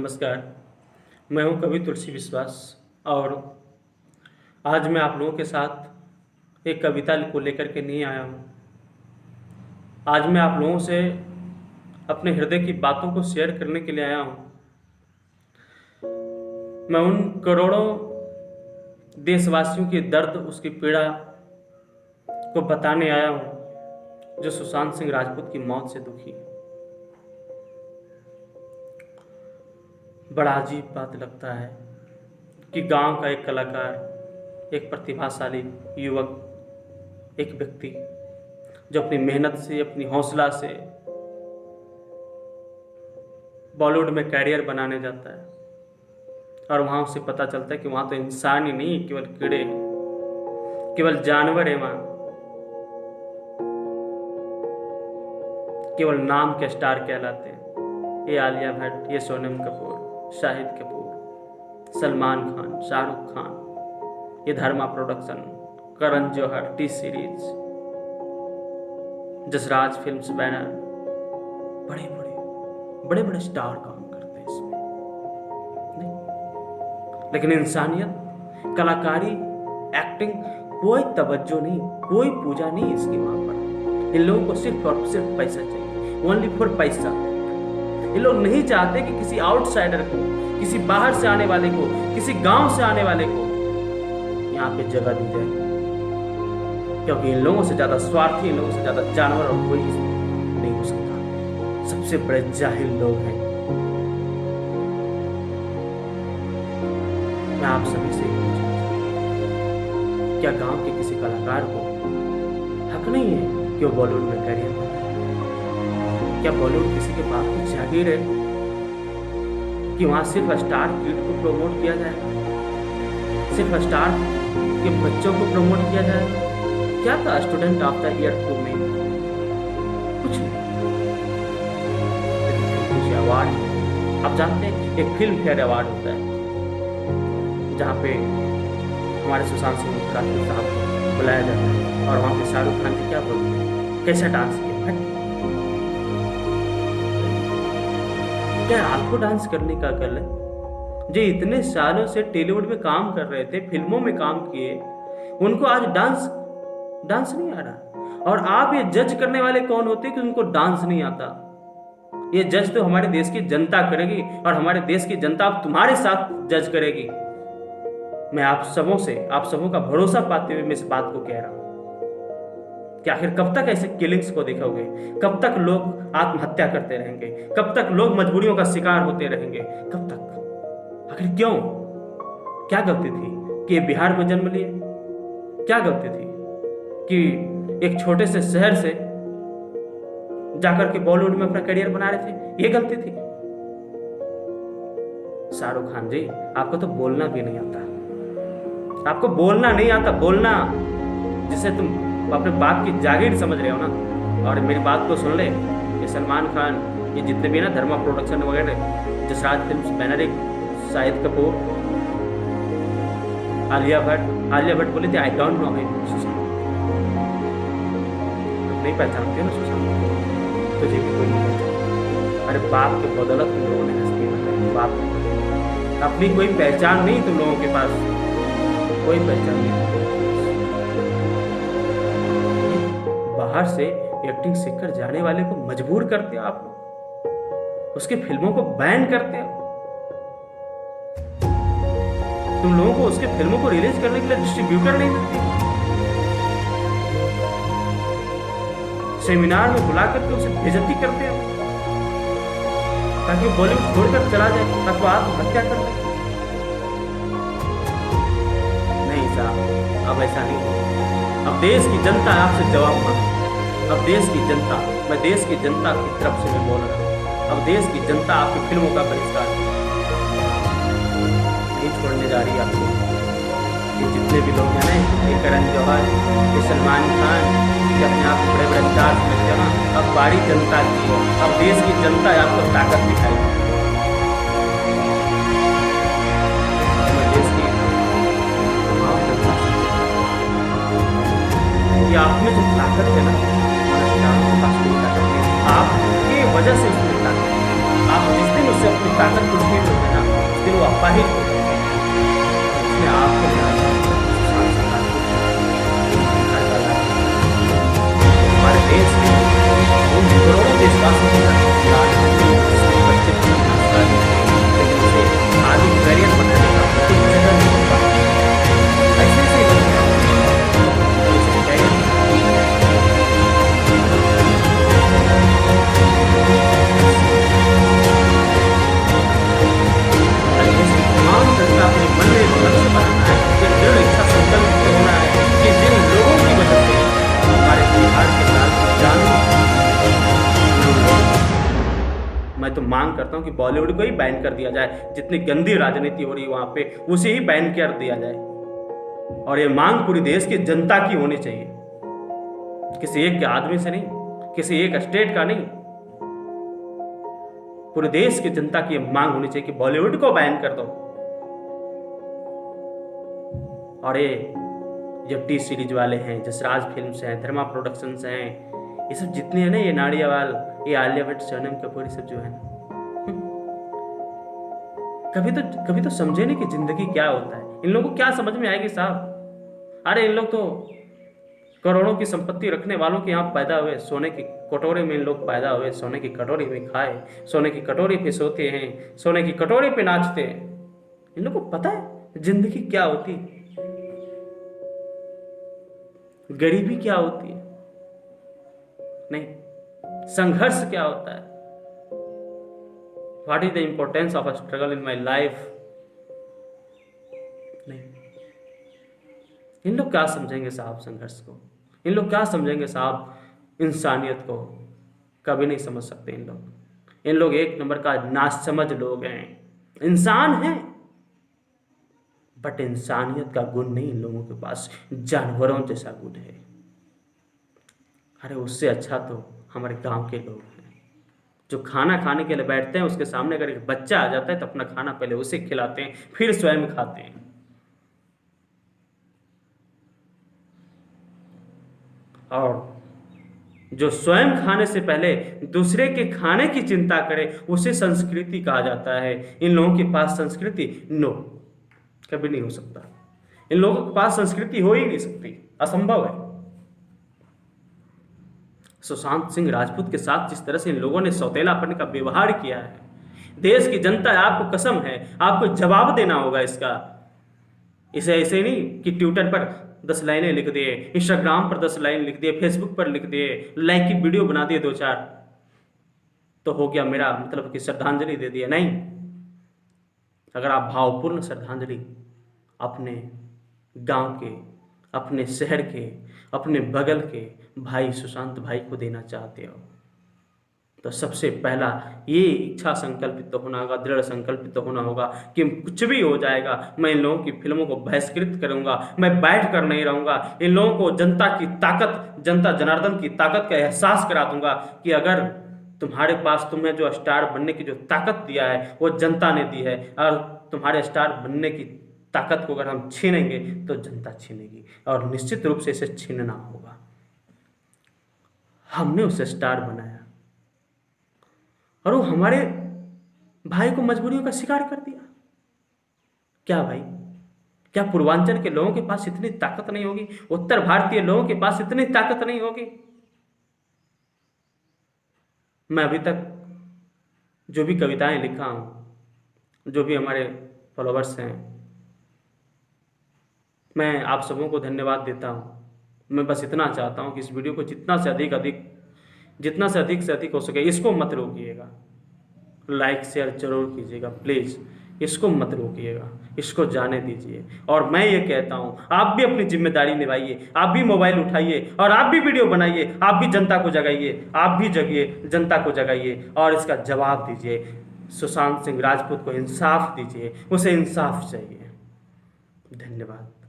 नमस्कार। मैं हूं कवि तुलसी विश्वास और आज मैं आप लोगों के साथ एक कविता को लेकर के नहीं आया हूं। आज मैं आप लोगों से अपने हृदय की बातों को शेयर करने के लिए आया हूं। मैं उन करोड़ों देशवासियों की दर्द, उसकी पीड़ा को बताने आया हूं जो सुशांत सिंह राजपूत की मौत से दुखी है। बड़ा अजीब बात लगता है कि गांव का एक कलाकार, एक प्रतिभाशाली युवक, एक व्यक्ति जो अपनी मेहनत से, अपनी हौसला से बॉलीवुड में कैरियर बनाने जाता है और वहां उसे पता चलता है कि वहां तो इंसान ही नहीं, केवल कीड़े हैं, केवल जानवर है वहां, केवल नाम के स्टार कहलाते हैं। ये आलिया भट्ट, ये सोनम कपूर, शाहिद कपूर, सलमान खान, शाहरुख खान, ये Dharma production, Karan Johar, T series, Jasraj films banner, बड़े बड़े स्टार काम करते हैं इसमें नहीं। लेकिन इंसानियत, कलाकारी, एक्टिंग, कोई तवज्जो नहीं, कोई पूजा नहीं इसकी वहां पर। इन लोगों को सिर्फ और सिर्फ पैसा चाहिए, ओनली फॉर पैसा। ये लोग नहीं चाहते कि किसी आउटसाइडर को, किसी बाहर से आने वाले को, किसी गांव से आने वाले को यहाँ पे जगह दी जाए, क्योंकि इन लोगों से ज्यादा स्वार्थी, इन लोगों से ज्यादा जानवर और कोई नहीं हो सकता। सबसे बड़े जाहिल लोग हैं। मैं आप सभी से क्या गांव के किसी कलाकार को हक नहीं है कि वो बॉलीवुड में कैरियर बनाए? क्या बॉलीवुड किसी के बाप की जागीर है कि वहां सिर्फ स्टार किड को प्रमोट किया जाएगा, सिर्फ स्टार के बच्चों को प्रमोट किया जाएगा? क्या था स्टूडेंट ऑफ द ईयर 2 में? कुछ नहीं। अवार्ड आप जानते हैं, एक फिल्म फेयर अवार्ड होता है जहाँ पे हमारे सुशांत सिंह राजपूत साहब को बुलाया जाता है और वहाँ पे शाहरुख खान जी क्या बोलते हैं, कैसा डांस किया। क्या आपको डांस करने का अकल है? जो इतने सालों से टॉलीवुड में काम कर रहे थे, फिल्मों में काम किए, उनको आज डांस नहीं आ रहा। और आप ये जज करने वाले कौन होते कि उनको डांस नहीं आता? ये जज तो हमारे देश की जनता करेगी और हमारे देश की जनता अब तुम्हारे साथ जज करेगी। मैं आप सबों का भरोसा पाते हुए मैं इस बात को कह रहा हूं कि आखिर कब तक ऐसे किलिंग्स को देखोगे? कब तक लोग आत्महत्या करते रहेंगे? कब तक लोग मजबूरियों का शिकार होते रहेंगे? कब तक? आखिर क्यों? क्या गलती थी कि बिहार में जन्म लिए? क्या गलती थी कि एक छोटे से शहर से जाकर के बॉलीवुड में अपना करियर बना रहे थे? ये गलती थी। शाहरुख खान जी, आपको तो बोलना भी नहीं आता। आपको बोलना नहीं आता, बोलना जिसे तुम अपने बाप की जागीर समझ रहे हो ना। और मेरी बात को सुन ले, ये सलमान खान, ये जितने भी ना धर्मा प्रोडक्शन वगैरह, जसराज फिल्म्स बैनर, शाहिद कपूर, आलिया भट्ट बोली थी I don't know him. Sushant नहीं पहचानते हो ना सुशांत? तुझे भी कोई नहीं पहचानता। अरे बाप के बदौलत तुम लोगों ने हंसती बनाई। बाप अपनी कोई पहचान नहीं, तुम लोगों के पास कोई पहचान नहीं। बाहर से एक्टिंग सीखकर जाने वाले को मजबूर करते हो आप लोग, उसके फिल्मों को बैन करते हो। तुम लोगों को उसके फिल्मों को रिलीज करने के लिए डिस्ट्रीब्यूटर नहीं देते। सेमिनार में बुला करके उसे बेइज्जती करते हो ताकि वो बॉलीवुड छोड़कर चला जाए, ताकि वो आत्महत्या कर ले। नहीं साहब, अब ऐसा नहीं होगा। अब देश की जनता आपसे जवाब मांगे। अब देश की जनता, मैं देश की जनता की तरफ से मैं बोल रहा हूँ, अब देश की जनता आपकी फिल्मों का बहिष्कार नहीं छोड़ने जा रही है आपको। ये जितने भी लोग हैं ना, ये करण जौहर, ये सलमान खान, ये अपने आप बड़े बड़े स्टार समझते हैं ना, अब बारी जनता की है। अब देश की जनता आपको ताकत दिखाएगी। देश की ये आप में जो ताकत है ना, आपकी वजह से उसमें ताकत, आप जिस दिन उससे अपनी ताकत को मैं तो मांग करता हूं कि बॉलीवुड को ही बैन कर दिया जाए, जितनी गंदी राजनीति हो रही है वहां पे उसे ही बैन कर दिया जाए। और ये मांग पूरी देश की जनता की होनी चाहिए, किसी एक आदमी से नहीं, किसी एक स्टेट का नहीं, पूरे देश की जनता की मांग होनी चाहिए कि बॉलीवुड को बैन कर दो। और ये जो टी सीरीज वाले हैं, जसराज फिल्म्स हैं, धर्मा प्रोडक्शंस हैं, ये सब जितने हैं ना, ये नाडियावाल, ये आलिया भट्ट, सोनम कपूर, सब जो है ना, कभी तो समझे नहीं कि जिंदगी क्या होता है। इन लोगों को क्या समझ में आएगी साहब। अरे इन लोग तो करोड़ों की संपत्ति रखने वालों के यहाँ पैदा हुए, सोने की कटोरे में इन लोग पैदा हुए, सोने की कटोरी में खाए, सोने की कटोरी पे सोते हैं, सोने की कटोरी पे नाचते हैं। इन लोगों को पता है जिंदगी क्या होती है, गरीबी क्या होती है, नहीं, संघर्ष क्या होता है, what is the importance of a struggle in my life. नहीं, इन लोग क्या समझेंगे साहब संघर्ष को, इन लोग क्या समझेंगे साहब इंसानियत को, कभी नहीं समझ सकते इन लोग एक नंबर का नासमझ लोग हैं। इंसान हैं बट इंसानियत का गुण नहीं इन लोगों के पास, जानवरों जैसा गुण है। अरे उससे अच्छा तो हमारे गांव के लोग हैं जो खाना खाने के लिए बैठते हैं, उसके सामने अगर एक बच्चा आ जाता है तो अपना खाना पहले उसे खिलाते हैं, फिर स्वयं खाते हैं। और जो स्वयं खाने से पहले दूसरे के खाने की चिंता करे उसे संस्कृति कहा जाता है। इन लोगों के पास संस्कृति नो, कभी नहीं हो सकता। इन लोगों के पास संस्कृति हो ही नहीं सकती, असंभव है। सुशांत सिंह राजपूत के साथ जिस तरह से इन लोगों ने सौतेलापन का व्यवहार किया है, देश की जनता, आपको कसम है, आपको जवाब देना होगा इसका। इसे ऐसे नहीं कि ट्विटर पर 10 लाइनें लिख दिए, इंस्टाग्राम पर 10 लाइन लिख दिए, फेसबुक पर लिख दिए, लाइक की वीडियो बना दिए 2-4 तो हो गया मेरा मतलब कि श्रद्धांजलि दे दिया। नहीं, अगर आप भावपूर्ण श्रद्धांजलि अपने गांव के, अपने शहर के, अपने बगल के भाई सुशांत भाई को देना चाहते हो तो सबसे पहला ये इच्छा संकल्पित तो होना होगा, दृढ़ संकल्पित तो होना होगा कि कुछ भी हो जाएगा मैं इन लोगों की फिल्मों को बहिष्कृत करूंगा, मैं बैठ कर नहीं रहूंगा। इन लोगों को जनता की ताकत, जनता जनार्दन की ताकत का एहसास करा दूंगा कि अगर तुम्हारे पास, तुम्हें जो स्टार बनने की जो ताकत दिया है वो जनता ने दी है, और तुम्हारे स्टार बनने की ताकत को अगर हम छीनेंगे तो जनता छीनेगी, और निश्चित रूप से इसे छीनना होगा। हमने उसे स्टार बनाया और वो हमारे भाई को मजबूरियों का शिकार कर दिया। क्या भाई, क्या पूर्वांचल के लोगों के पास इतनी ताकत नहीं होगी? उत्तर भारतीय लोगों के पास इतनी ताकत नहीं होगी? मैं अभी तक जो भी कविताएं लिखा हूं, जो भी हमारे फॉलोवर्स हैं, मैं आप सबों को धन्यवाद देता हूं। मैं बस इतना चाहता हूं कि इस वीडियो को जितना से अधिक हो सके इसको मत रोकिएगा, लाइक शेयर जरूर कीजिएगा प्लीज़, इसको मत रोकिएगा, इसको जाने दीजिए। और मैं ये कहता हूँ आप भी अपनी जिम्मेदारी निभाइए, आप भी मोबाइल उठाइए और आप भी वीडियो बनाइए, आप भी जनता को जगाइए, आप भी जगिए, जनता को जगाइए और इसका जवाब दीजिए। सुशांत सिंह राजपूत को इंसाफ दीजिए, उसे इंसाफ चाहिए। धन्यवाद।